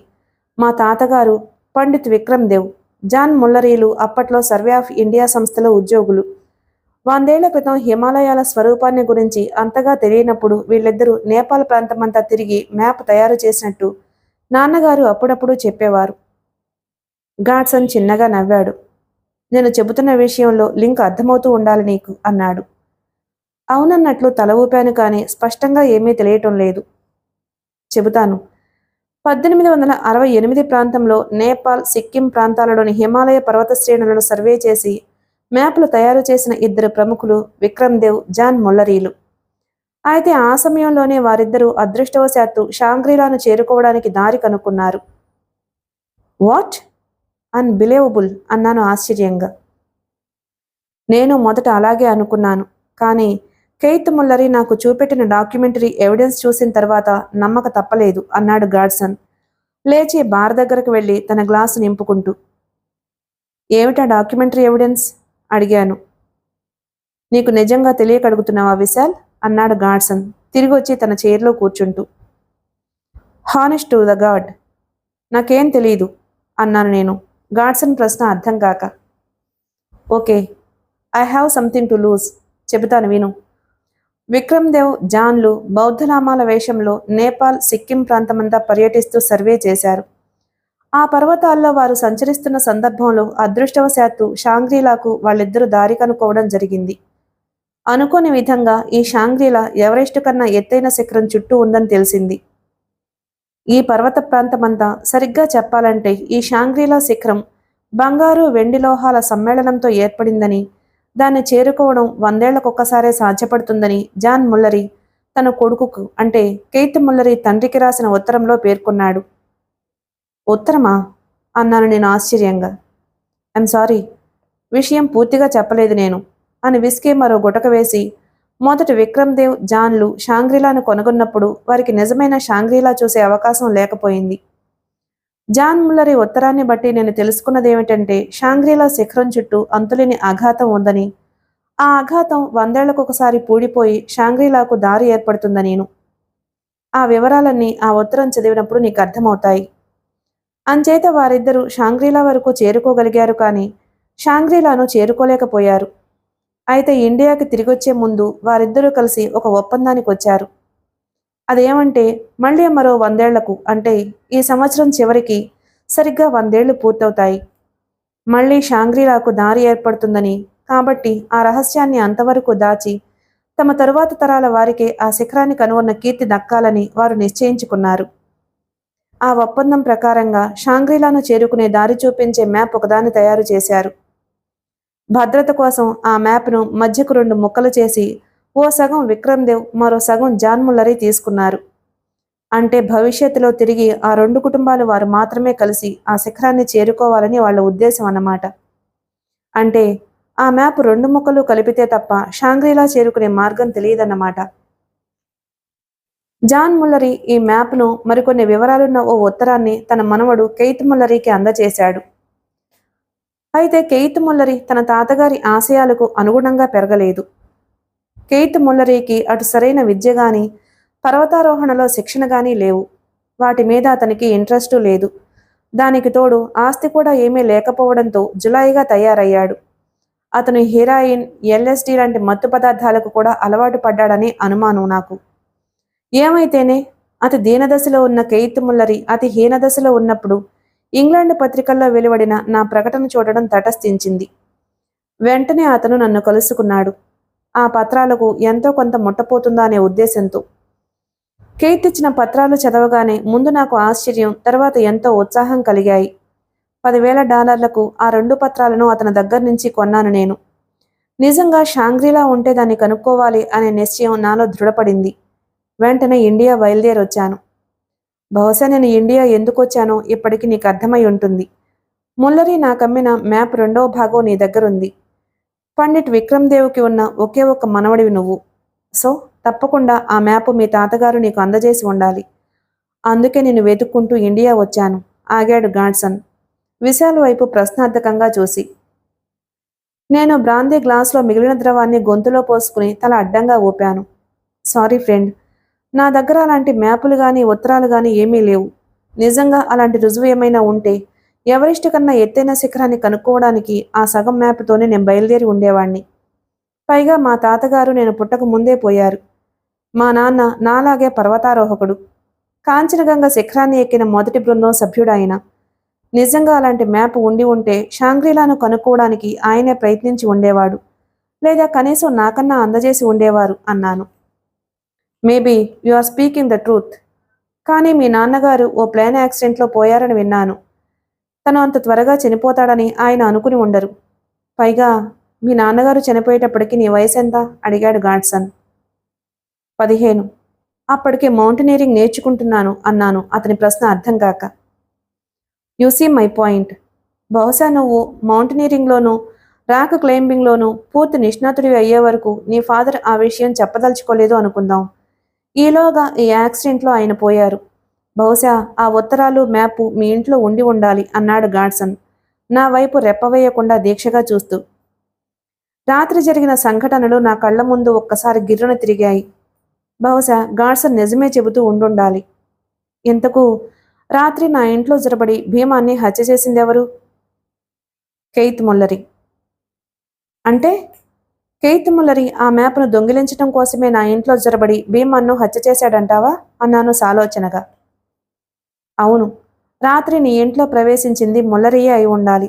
మా తాతగారు పండిత్ విక్రమ్ దేవ్, జాన్ ముల్లరీలు అప్పట్లో సర్వే ఆఫ్ ఇండియా సంస్థలో ఉద్యోగులు. 100 ఏళ్ల క్రితం హిమాలయాల స్వరూపాన్ని గురించి అంతగా తెలియనప్పుడు వీళ్ళిద్దరూ నేపాల్ ప్రాంతమంతా తిరిగి మ్యాప్ తయారు చేసినట్టు నాన్నగారు అప్పుడప్పుడు చెప్పేవారు. గాడ్సన్ చిన్నగా నవ్వాడు. నేను చెబుతున్న విషయంలో లింక్ అర్థమవుతూ ఉండాలి నీకు అన్నాడు. అవునన్నట్లు తల ఊపాను, కానీ స్పష్టంగా ఏమీ తెలియటం లేదు. చెబుతాను. 1868 ప్రాంతంలో నేపాల్, సిక్కిం ప్రాంతాలలోని హిమాలయ పర్వత శ్రేణులను సర్వే చేసి మ్యాప్లు తయారు చేసిన 2 ప్రముఖులు విక్రమ్ దేవ్, జాన్ ముల్లరీలు. అయితే ఆ సమయంలోనే వారిద్దరూ అదృష్టవశాత్తు షాంగ్రీలాను చేరుకోవడానికి దారి కనుక్కున్నారు. వాట్? అన్బిలీవబుల్ అన్నాను ఆశ్చర్యంగా. నేను మొదట అలాగే అనుకున్నాను. కానీ కెయిత్ ముల్లరీ నాకు చూపెట్టిన డాక్యుమెంటరీ ఎవిడెన్స్ చూసిన తర్వాత నమ్మక తప్పలేదు అన్నాడు గాడ్సన్ లేచి బార్ దగ్గరకు వెళ్ళి తన గ్లాసు నింపుకుంటూ. ఏమిటా డాక్యుమెంటరీ ఎవిడెన్స్ అడిగాను. నీకు నిజంగా తెలియక అడుగుతున్నావా విశాల్ అన్నాడు గాడ్సన్ తిరిగి వచ్చి తన చైర్లో కూర్చుంటూ. హానెస్ట్ టు ద గాడ్ నాకేం తెలీదు అన్నాను నేను, గాడ్సన్ ప్రశ్న అర్థం కాక. Okay, I have something to lose, చెబుతాను విను. విక్రమ్ దేవ్ జాన్లు బౌద్ధనామాల వేషంలో నేపాల్ సిక్కిం ప్రాంతమంతా పర్యటిస్తూ సర్వే చేశారు. ఆ పర్వతాల్లో వారు సంచరిస్తున్న సందర్భంలో అదృష్టవశాత్తు షాంగ్రీలాకు వాళ్ళిద్దరూ దారి కనుక్కోవడం జరిగింది. అనుకోని విధంగా ఈ షాంగ్రీలా ఎవరెస్టు కన్నా ఎత్తైన శిఖరం చుట్టూ ఉందని తెలిసింది. ఈ పర్వత ప్రాంతమంతా సరిగ్గా చెప్పాలంటే ఈ షాంగ్రీలా శిఖరం బంగారు వెండి లోహాల సమ్మేళనంతో ఏర్పడిందని, దాన్ని చేరుకోవడం 100 ఏళ్లకొక్కసారే సాధ్యపడుతుందని జాన్ ముల్లరీ తన కొడుకుకు అంటే కెయిత్ ముల్లరీ తండ్రికి రాసిన ఉత్తరంలో పేర్కొన్నాడు. ఉత్తరమా అన్నాను నేను ఆశ్చర్యంగా. ఐఎమ్ సారీ, విషయం పూర్తిగా చెప్పలేదు నేను అని విస్కీ మరో గుటక వేసి, మొదట విక్రమ్ దేవ్ జాన్లు షాంగ్రీలాను కొనుగొన్నప్పుడు వారికి నిజమైన షాంగ్రీలా చూసే అవకాశం లేకపోయింది. జాన్ ముల్లరీ ఉత్తరాన్ని బట్టి నేను తెలుసుకున్నదేమిటంటే షాంగ్రీలా శిఖరం చుట్టూ అంతులేని అఘాతం ఉందని, ఆ అఘాతం 100 ఏళ్లకొకసారి పూడిపోయి షాంగ్రీలాకు దారి ఏర్పడుతుందనేను. ఆ వివరాలన్నీ ఆ ఉత్తరం చదివినప్పుడు నీకు అర్థమవుతాయి. అంచేత వారిద్దరూ షాంగ్రీలా వరకు చేరుకోగలిగారు, కానీ షాంగ్రీలాను చేరుకోలేకపోయారు. అయితే ఇండియాకి తిరిగొచ్చే ముందు వారిద్దరూ కలిసి ఒక ఒప్పందానికి వచ్చారు. అదేమంటే మళ్ళీ మరో 100 ఏళ్లకు అంటే ఈ సంవత్సరం చివరికి సరిగ్గా 100 ఏళ్లు పూర్తవుతాయి. మళ్ళీ షాంగ్రీలాకు దారి ఏర్పడుతుందని, కాబట్టి ఆ రహస్యాన్ని అంతవరకు దాచి తమ తరువాత తరాల వారికే ఆ శిఖరాన్ని కనుగొన్న కీర్తి దక్కాలని వారు నిశ్చయించుకున్నారు. ఆ ఒప్పందం ప్రకారంగా షాంగ్రీలాను చేరుకునే దారి చూపించే మ్యాప్ ఒకదాన్ని తయారు చేశారు. భద్రత కోసం ఆ మ్యాప్ను మధ్యకు 2 ముక్కలు చేసి ఓ సగం విక్రమ్ దేవ్ మరో సగం జాన్ ముల్లరీ తీసుకున్నారు. అంటే భవిష్యత్తులో తిరిగి ఆ 2 కుటుంబాలు వారు మాత్రమే కలిసి ఆ శిఖరాన్ని చేరుకోవాలని వాళ్ళ ఉద్దేశం అన్నమాట. అంటే ఆ మ్యాప్ 2 ముక్కలు కలిపితే తప్ప షాంగ్రీలా చేరుకునే మార్గం తెలియదన్నమాట. జాన్ ముల్లరీ ఈ మ్యాప్ను మరికొన్ని వివరాలున్న ఓ ఉత్తరాన్ని తన మనవడు కెయిత్ ముల్లరీకి అందజేశాడు. అయితే కెయిత్ ముల్లరీ తన తాతగారి ఆశయాలకు అనుగుణంగా పెరగలేదు. కెయిత్ ముల్లరీకి అటు సరైన విద్య గాని, పర్వతారోహణలో శిక్షణ గానీ లేవు. వాటి మీద అతనికి ఇంట్రెస్టు లేదు. దానికి తోడు ఆస్తి కూడా ఏమీ లేకపోవడంతో జులాయిగా తయారయ్యాడు. అతను హెరాయిన్, ఎల్ఎస్డి లాంటి మత్తు పదార్థాలకు కూడా అలవాటు పడ్డాడని అనుమానం నాకు. ఏమైతేనే అతి దీనదశలో ఉన్న కెయిత్ ముల్లరీ అతి హీనదశలో ఉన్నప్పుడు ఇంగ్లాండ్ పత్రికల్లో వెలువడిన నా ప్రకటన చూడడం తటస్థించింది. వెంటనే అతను నన్ను కలుసుకున్నాడు. ఆ పత్రాలకు ఎంతో కొంత ముట్టపోతుందా అనే ఉద్దేశంతో. కెయిత్ ఇచ్చిన పత్రాలు చదవగానే ముందు నాకు ఆశ్చర్యం, తర్వాత ఎంతో ఉత్సాహం కలిగాయి. $10,000 ఆ 2 పత్రాలను అతని దగ్గర నుంచి కొన్నాను నేను. నిజంగా షాంగ్రీలా ఉంటే దాన్ని కనుక్కోవాలి అనే నిశ్చయం నాలో దృఢపడింది. వెంటనే ఇండియా బయలుదేరొచ్చాను. బహుశా నేను ఇండియా ఎందుకు వచ్చానో ఇప్పటికి నీకు అర్థమై ఉంటుంది. ముల్లరీ నాకమ్మిన మ్యాప్ 2వ భాగం నీ దగ్గరుంది. పండిట్ విక్రమ్ దేవుకి ఉన్న ఒకే ఒక్క మనవడివి నువ్వు. సో తప్పకుండా ఆ మ్యాప్ మీ తాతగారు నీకు అందజేసి ఉండాలి. అందుకే నేను వెతుక్కుంటూ ఇండియా వచ్చాను ఆగాడు గాడ్సన్ విశాల్ వైపు ప్రశ్నార్థకంగా చూసి. నేను బ్రాందీ గ్లాసులో మిగిలిన ద్రవాన్ని గొంతులో పోసుకుని తల అడ్డంగా ఊపాను. సారీ ఫ్రెండ్, నా దగ్గర అలాంటి మ్యాపులు కానీ ఉత్తరాలు కానీ ఏమీ లేవు. నిజంగా అలాంటి రుజువు ఏమైనా ఉంటే ఎవరెస్ట్ కన్నా ఎత్తైన శిఖరాన్ని కనుక్కోవడానికి ఆ సగం మ్యాప్తోనే నేను బయలుదేరి ఉండేవాణ్ణి. పైగా మా తాతగారు నేను పుట్టక ముందే పోయారు. మా నాన్న నాలాగే పర్వతారోహకుడు. కాంచనగంగ శిఖరాన్ని ఎక్కిన మొదటి బృందం సభ్యుడు ఆయన. నిజంగా అలాంటి మ్యాప్ ఉండి ఉంటే షాంగ్రీలాను కనుక్కోవడానికి ఆయనే ప్రయత్నించి ఉండేవాడు, లేదా కనీసం నాకన్నా అందజేసి ఉండేవారు అన్నాను. Maybe you are speaking the truth. కానీ మీ నాన్నగారు ఓ ప్లేన్ యాక్సిడెంట్లో పోయారని విన్నాను. తను అంత త్వరగా చనిపోతాడని ఆయన అనుకుని ఉండరు. పైగా మీ నాన్నగారు చనిపోయేటప్పటికి నీ వయసు ఎంత అడిగాడు గాడ్సన్. 15. అప్పటికే మౌంటనీరింగ్ నేర్చుకుంటున్నాను అన్నాను అతని ప్రశ్న అర్థం కాక. You see my point. బహుశా నువ్వు మౌంటనీరింగ్లోనూ రాక్ క్లైంబింగ్లోనూ పూర్తి నిష్ణాతుడివి అయ్యే వరకు నీ ఫాదర్ ఆ విషయం చెప్పదలుచుకోలేదు అనుకుందాం. ఈలోగా ఈ యాక్సిడెంట్లో ఆయన పోయారు. బహుశా ఆ ఉత్తరాలు మ్యాపు మీ ఇంట్లో ఉండి ఉండాలి అన్నాడు గాడ్సన్ నా వైపు రెప్పవేయకుండా దీక్షగా చూస్తూ. రాత్రి జరిగిన సంఘటనలు నా కళ్ల ముందు ఒక్కసారి గిర్రున తిరిగాయి. బహుశా గాడ్సన్ నిజమే చెబుతూ ఉండుండాలి. ఇంతకు రాత్రి నా ఇంట్లో జొరబడి భీమాన్ని హత్య చేసిందెవరు? కెయిత్ ముల్లరి. అంటే కెయిత్ ముల్లరి ఆ మ్యాప్ను దొంగిలించడం కోసమే నా ఇంట్లో జొరబడి భీమాన్ను హత్య చేశాడంటావా అన్నాను సాలోచనగా. అవును, రాత్రి నీ ఇంట్లో ప్రవేశించింది ముల్లరియే అయి ఉండాలి.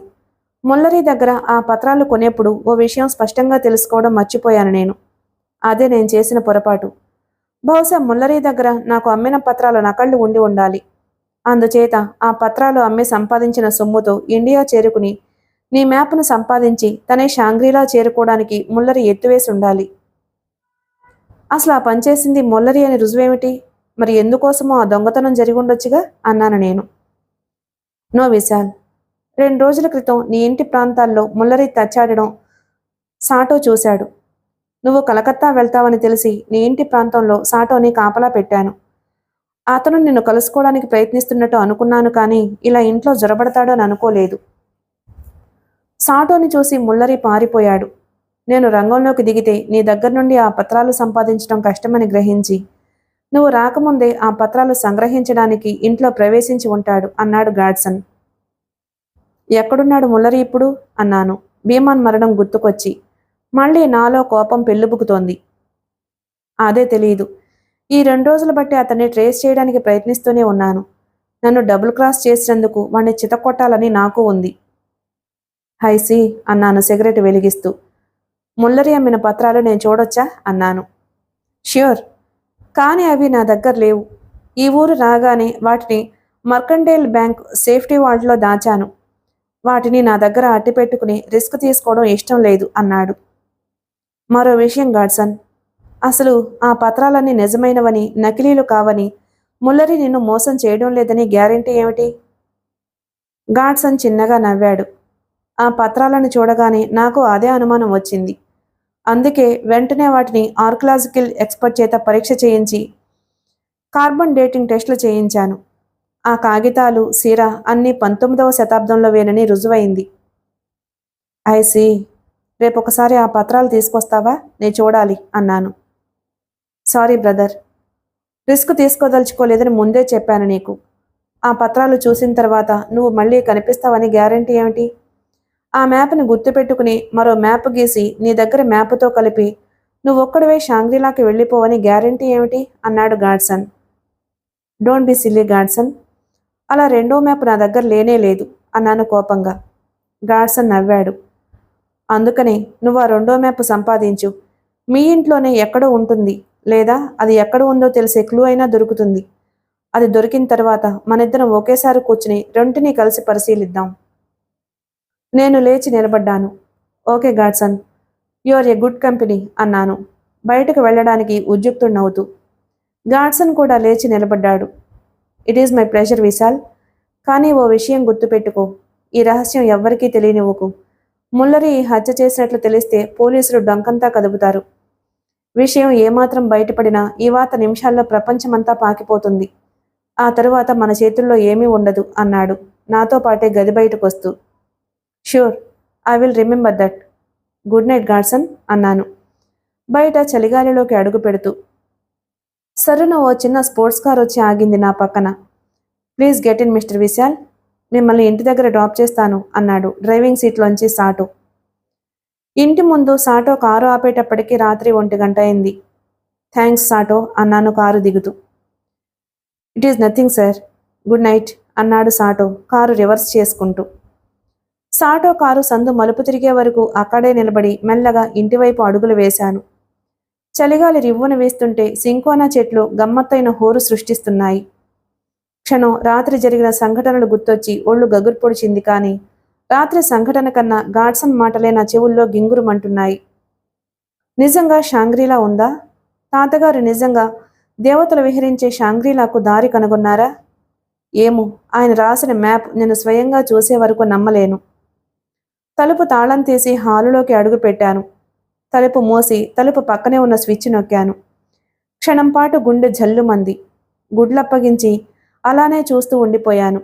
ముల్లరి దగ్గర ఆ పత్రాలు కొనేప్పుడు ఓ విషయం స్పష్టంగా తెలుసుకోవడం మర్చిపోయాను నేను. అదే నేను చేసిన పొరపాటు. బహుశా ముల్లరి దగ్గర నాకు అమ్మిన పత్రాల నకళ్ళు ఉండి ఉండాలి. అందుచేత ఆ పత్రాలు అమ్మి సంపాదించిన సొమ్ముతో ఇండియా చేరుకుని నీ మ్యాప్ను సంపాదించి తనే షాంగ్రీలా చేరుకోవడానికి ముల్లరి ఎత్తువేసి ఉండాలి. అసలు ఆ పనిచేసింది ముల్లరి అని రుజువేమిటి? మరి ఎందుకోసమో ఆ దొంగతనం జరిగి ఉండొచ్చుగా అన్నాను నేను. నో విశాల్, 2 రోజుల క్రితం నీ ఇంటి ప్రాంతాల్లో ముల్లరి తచ్చాడడం సాటో చూశాడు. నువ్వు కలకత్తా వెళ్తావని తెలిసి నీ ఇంటి ప్రాంతంలో సాటోని కాపలా పెట్టాను. అతను నిన్ను కలుసుకోవడానికి ప్రయత్నిస్తున్నట్టు అనుకున్నాను, కానీ ఇలా ఇంట్లో జొరబడతాడు అని అనుకోలేదు. సాటోని చూసి ముల్లరి పారిపోయాడు. నేను రంగంలోకి దిగితే నీ దగ్గర నుండి ఆ పత్రాలు సంపాదించడం కష్టమని గ్రహించి నువ్వు రాకముందే ఆ పత్రాలు సంగ్రహించడానికి ఇంట్లో ప్రవేశించి ఉంటాడు అన్నాడు గాడ్సన్. ఎక్కడున్నాడు ముల్లరి ఇప్పుడు అన్నాను, భీమాన్ మరణం గుర్తుకొచ్చి. మళ్ళీ నాలో కోపం పెళ్ళుబుకుతోంది. అదే తెలియదు. ఈ 2 రోజులు బట్టి అతన్ని ట్రేస్ చేయడానికి ప్రయత్నిస్తూనే ఉన్నాను. నన్ను డబుల్ క్రాస్ చేసినందుకు వాణ్ణి చితకొట్టాలని నాకు ఉంది. హైసి అన్నాను సిగరెట్ వెలిగిస్తూ. ముల్లరి అమ్మిన పత్రాలు నేను చూడొచ్చా అన్నాను. ష్యూర్, కానీ అవి నా దగ్గర లేవు. ఈ ఊరు రాగానే వాటిని మర్కండైల్ బ్యాంక్ సేఫ్టీ వాల్ట్లో దాచాను. వాటిని నా దగ్గర అట్టిపెట్టుకుని రిస్క్ తీసుకోవడం ఇష్టం లేదు అన్నాడు. మరో విషయం గాడ్సన్, అసలు ఆ పత్రాలన్నీ నిజమైనవని, నకిలీలు కావని ముల్లరి నిన్ను మోసం చేయడం లేదని గ్యారెంటీ ఏమిటి? గాడ్సన్ చిన్నగా నవ్వాడు. ఆ పత్రాలను చూడగానే నాకు అదే అనుమానం వచ్చింది. అందుకే వెంటనే వాటిని ఆర్కలాజికల్ ఎక్స్పర్ట్ చేత పరీక్ష చేయించి కార్బన్ డేటింగ్ టెస్టులు చేయించాను. ఆ కాగితాలు, సిరా అన్నీ 19వ శతాబ్దంలోవేనని రుజువైంది. ఐసి, రేపొకసారి ఆ పత్రాలు తీసుకొస్తావా? నేను చూడాలి అన్నాను. సారీ బ్రదర్, రిస్క్ తీసుకోదలుచుకోలేదని ముందే చెప్పాను నీకు. ఆ పత్రాలు చూసిన తర్వాత నువ్వు మళ్ళీ కనిపిస్తావని గ్యారెంటీ ఏమిటి? ఆ మ్యాప్ని గుర్తుపెట్టుకుని మరో మ్యాప్ గీసి నీ దగ్గర మ్యాప్తో కలిపి నువ్వొక్కడివే షాంగ్రీలాకి వెళ్ళిపోవని గ్యారెంటీ ఏమిటి అన్నాడు Godson. Don't be silly Godson, అలా 2వ మ్యాప్ నా దగ్గర లేనే లేదు అన్నాను కోపంగా. గాడ్సన్ నవ్వాడు. అందుకనే నువ్వు ఆ 2వ మ్యాప్ సంపాదించు. మీ ఇంట్లోనే ఎక్కడో ఉంటుంది, లేదా అది ఎక్కడ ఉందో తెలిసే క్లూ అయినా దొరుకుతుంది. అది దొరికిన తర్వాత మనిద్దరం ఒకేసారి కూర్చుని రెంటిని కలిసి పరిశీలిద్దాం. నేను లేచి నిలబడ్డాను. Okay Godson, you are a good company అన్నాను బయటకు వెళ్ళడానికి ఉద్యుక్తుడినవుతూ. గాడ్సన్ కూడా లేచి నిలబడ్డాడు. It is my pleasure Vishal, కానీ ఓ విషయం గుర్తుపెట్టుకో, ఈ రహస్యం ఎవ్వరికీ తెలియనివ్వకు. ముల్లరి హత్య చేసినట్లు తెలిస్తే పోలీసులు డొంకంతా కదుపుతారు. విషయం ఏమాత్రం బయటపడినా ఈ వార్త నిమిషాల్లో ప్రపంచమంతా పాకిపోతుంది. ఆ తరువాత మన చేతుల్లో ఏమీ ఉండదు అన్నాడు నాతో పాటే గది బయటకొస్తూ. Sure, I will remember that. Good night Godson అన్నాను బయట చలిగాలిలోకి అడుగు పెడుతూ. సరున ఓ చిన్న స్పోర్ట్స్ కార్ వచ్చి ఆగింది నా పక్కన. Please get in mister Vishal, మిమ్మల్ని ఇంటి దగ్గర డ్రాప్ చేస్తాను అన్నాడు డ్రైవింగ్ సీట్లోంచి సాటో. ఇంటి ముందు సాటో కారు ఆపేటప్పటికీ రాత్రి 1 గంట అయింది. థ్యాంక్స్ సాటో అన్నాను కారు దిగుతూ. It is nothing sir, good night అన్నాడు సాటో కారు రివర్స్ చేసుకుంటూ. సాటో కారు సందు మలుపు తిరిగే వరకు అక్కడే నిలబడి మెల్లగా ఇంటివైపు అడుగులు వేశాను. చలిగాలి రివ్వున వేస్తుంటే సింకోనా చెట్లు గమ్మత్తైన హోరు సృష్టిస్తున్నాయి. క్షణం రాత్రి జరిగిన సంఘటనలు గుర్తొచ్చి ఒళ్ళు గగురు పొడిచింది, కానీ రాత్రి సంఘటన కన్నా గాడ్సన్ మాటలే నా చెవుల్లో గింగురుమంటున్నాయి. నిజంగా షాంగ్రీలా ఉందా? తాతగారు నిజంగా దేవతలు విహరించే షాంగ్రీలాకు దారి కనుగొన్నారా? ఏమో, ఆయన రాసిన మ్యాప్ నేను స్వయంగా చూసే వరకు నమ్మలేను. తలుపు తాళం తీసి హాలులోకి అడుగు పెట్టాను. తలుపు మూసి తలుపు పక్కనే ఉన్న స్విచ్ నొక్కాను. క్షణంపాటు గుండె జల్లుమంది. గుడ్లప్పగించి అలానే చూస్తూ ఉండిపోయాను.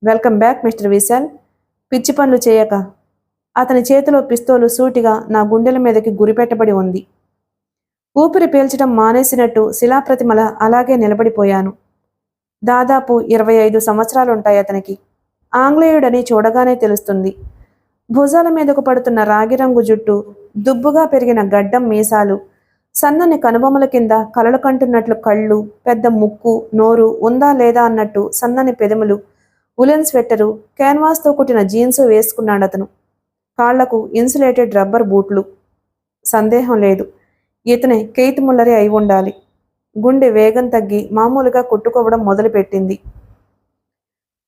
Welcome back mister Vishal. పిచ్చి పనులు చేయక. అతని చేతిలో పిస్తోలు సూటిగా నా గుండెల మీదకి గురిపెట్టబడి ఉంది. ఊపిరి పీల్చడం మానేసినట్టు శిలాప్రతిమల అలాగే నిలబడిపోయాను. దాదాపు 25 సంవత్సరాలుంటాయి అతనికి. ఆంగ్లేయుడని చూడగానే తెలుస్తుంది. భుజాల మీదకు పడుతున్న రాగిరంగు జుట్టు, దుబ్బుగా పెరిగిన గడ్డం మీసాలు, సన్నని కనుబొమ్మల కింద కలలు కంటున్నట్లు కళ్ళు, పెద్ద ముక్కు, నోరు ఉందా లేదా అన్నట్టు సన్నని పెదములు, ఉలెన్ స్వెట్టరు, క్యాన్వాస్తో కుట్టిన జీన్సు వేసుకున్నాడతను. కాళ్లకు ఇన్సులేటెడ్ రబ్బర్ బూట్లు. సందేహం లేదు, ఇతనే కెయిత్ ముల్లరే అయి ఉండాలి. గుండె వేగం తగ్గి మామూలుగా కొట్టుకోవడం మొదలుపెట్టింది.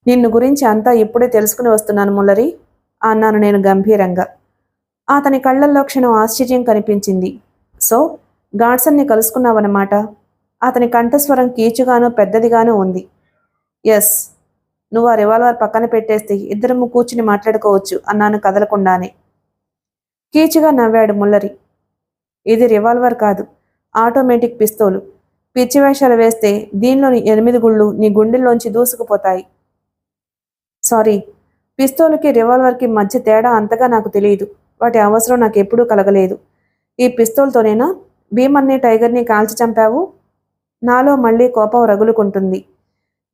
నిన్ను గురించి అంతా ఇప్పుడే తెలుసుకుని వస్తున్నాను ముల్లరి అన్నాను నేను గంభీరంగా. అతని కళ్లల్లో క్షణం ఆశ్చర్యం కనిపించింది. సో గాడ్సన్ని కలుసుకున్నావన్నమాట. అతని కంఠస్వరం కీచుగానూ పెద్దదిగానూ ఉంది. ఎస్. నువ్వు ఆ రివాల్వర్ పక్కన పెట్టేస్తే ఇద్దరము కూర్చుని మాట్లాడుకోవచ్చు అన్నాను కదలకుండానే. కీచుగా నవ్వాడు ముల్లరి. ఇది రివాల్వర్ కాదు, ఆటోమేటిక్ పిస్తోలు. పిచ్చి వేషాలు వేస్తే దీనిలోని 8 గుళ్ళు నీ గుండెల్లోంచి దూసుకుపోతాయి. సారీ, పిస్తోలుకి రివాల్వర్కి మధ్య తేడా అంతగా నాకు తెలియదు. వాటి అవసరం నాకు ఎప్పుడూ కలగలేదు. ఈ పిస్తోల్తోనేనా భీమన్ని టైగర్ని కాల్చి చంపావు? నాలో మళ్ళీ కోపం రగులుకుంటుంది.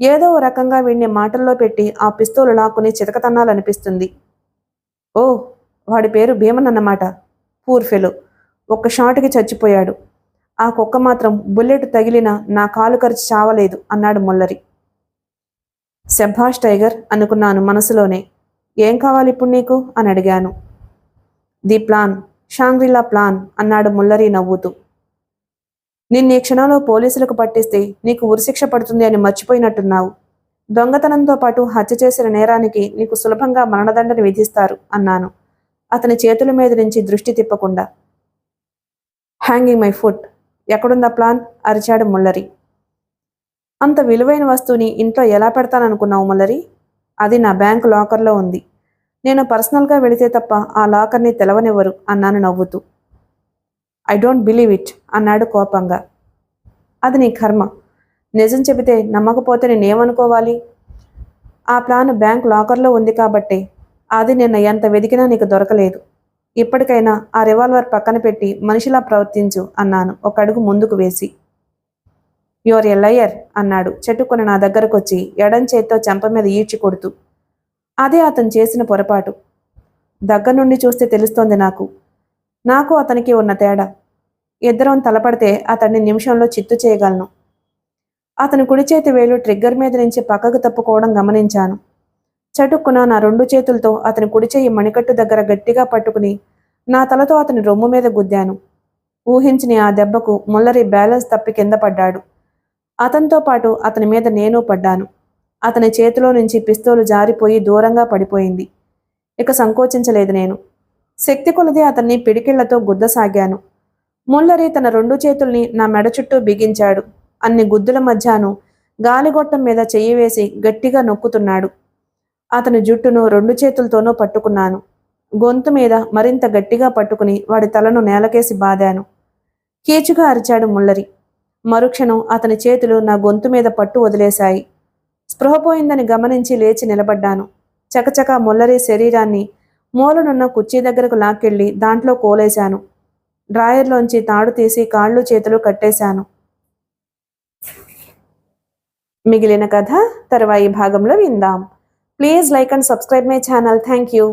ఏదో ఓ రకంగా వీడిని మాటల్లో పెట్టి ఆ పిస్తోలు లాక్కుని చితకతన్నాలనిపిస్తుంది. ఓ, వాడి పేరు భీమన్ అన్నమాట. Poor fellow. ఒక్క షాటుకి చచ్చిపోయాడు. ఆ కుక్క మాత్రం బుల్లెట్ తగిలినా నా కాలు కరిచి చావలేదు అన్నాడు ముల్లరి. శభాష్ టైగర్ అనుకున్నాను మనసులోనే. ఏం కావాలి ఇప్పుడు నీకు అని అడిగాను. ది ప్లాన్, షాంగ్రిలా ప్లాన్ అన్నాడు ముల్లరి నవ్వుతూ. నిన్నీ క్షణంలో పోలీసులకు పట్టిస్తే నీకు ఉరిశిక్ష పడుతుంది అని మర్చిపోయినట్టున్నావు. దొంగతనంతో పాటు హత్య చేసిన నేరానికి నీకు సులభంగా మరణదండన విధిస్తారు అన్నాను అతని చేతుల మీద నుంచి దృష్టి తిప్పకుండా. Hanging my foot. ఎక్కడుందా ప్లాన్ అరిచాడు ముల్లరి. అంత విలువైన వస్తువుని ఇంట్లో ఎలా పెడతాననుకున్నావు ముల్లరి? అది నా బ్యాంకు లాకర్లో ఉంది. నేను పర్సనల్గా వెళితే తప్ప ఆ లాకర్ని తెలవనివ్వరు అన్నాను నవ్వుతూ. ఐ డోంట్ బిలీవ్ ఇట్ అన్నాడు కోపంగా. అది నీ కర్మ. నిజం చెబితే నమ్మకపోతే నేనేమనుకోవాలి? ఆ ప్లాన్ బ్యాంక్ లాకర్లో ఉంది కాబట్టే అది నిన్న ఎంత వెతికినా నీకు దొరకలేదు. ఇప్పటికైనా ఆ రివాల్వర్ పక్కన పెట్టి మనిషిలా ప్రవర్తించు అన్నాను ఒక అడుగు ముందుకు వేసి. యువర్ ఎ లయర్ అన్నాడు చెట్టుకొని నా దగ్గరకొచ్చి ఎడం చేత్తో చెంప మీద ఈడ్చి కొడుతూ. అదే అతను చేసిన పొరపాటు. దగ్గర నుండి చూస్తే తెలుస్తోంది నాకు అతనికి ఉన్న తేడా. ఇద్దరం తలపడితే అతన్ని నిమిషంలో చిత్తు చేయగలను. అతని కుడి చేతి వేలు ట్రిగ్గర్ మీద నుంచి పక్కకు తప్పుకోవడం గమనించాను. చటుక్కున నా 2 చేతులతో అతని కుడి చెయ్యి మణికట్టు దగ్గర గట్టిగా పట్టుకుని నా తలతో అతని రొమ్ము మీద గుద్దాను. ఊహించిన ఆ దెబ్బకు ముల్లరి బ్యాలెన్స్ తప్పి కింద పడ్డాడు. అతనితో పాటు అతని మీద నేను పడ్డాను. అతని చేతిలో నుంచి పిస్తోలు జారిపోయి దూరంగా పడిపోయింది. ఇక సంకోచించలేదు నేను. శక్తి కొలది అతన్ని పిడికిళ్లతో గుద్దసాగాను. ముల్లరి తన 2 చేతుల్ని నా మెడ చుట్టూ బిగించాడు. అన్ని గుద్దుల మధ్యాను గాలిగొట్టం మీద చెయ్యి వేసి గట్టిగా నొక్కుతున్నాడు. అతని జుట్టును 2 చేతులతోనూ పట్టుకున్నాను. గొంతు మీద మరింత గట్టిగా పట్టుకుని వాడి తలను నేలకేసి బాదాను. కీచుగా అరిచాడు ముల్లరి. మరుక్షణం అతని చేతులు నా గొంతు మీద పట్టు వదిలేశాయి. స్పృహపోయిందని గమనించి లేచి నిలబడ్డాను. చకచకా ముల్లరి శరీరాన్ని మూలనున్న కుర్చీ దగ్గరకు లాక్కెళ్ళి దాంట్లో కోలేశాను. డ్రాయర్లోంచి తాడు తీసి కాళ్ళు చేతులు కట్టేశాను. మిగిలిన కథ తర్వాయి భాగంలో విందాం. Please like and subscribe my channel. Thank you.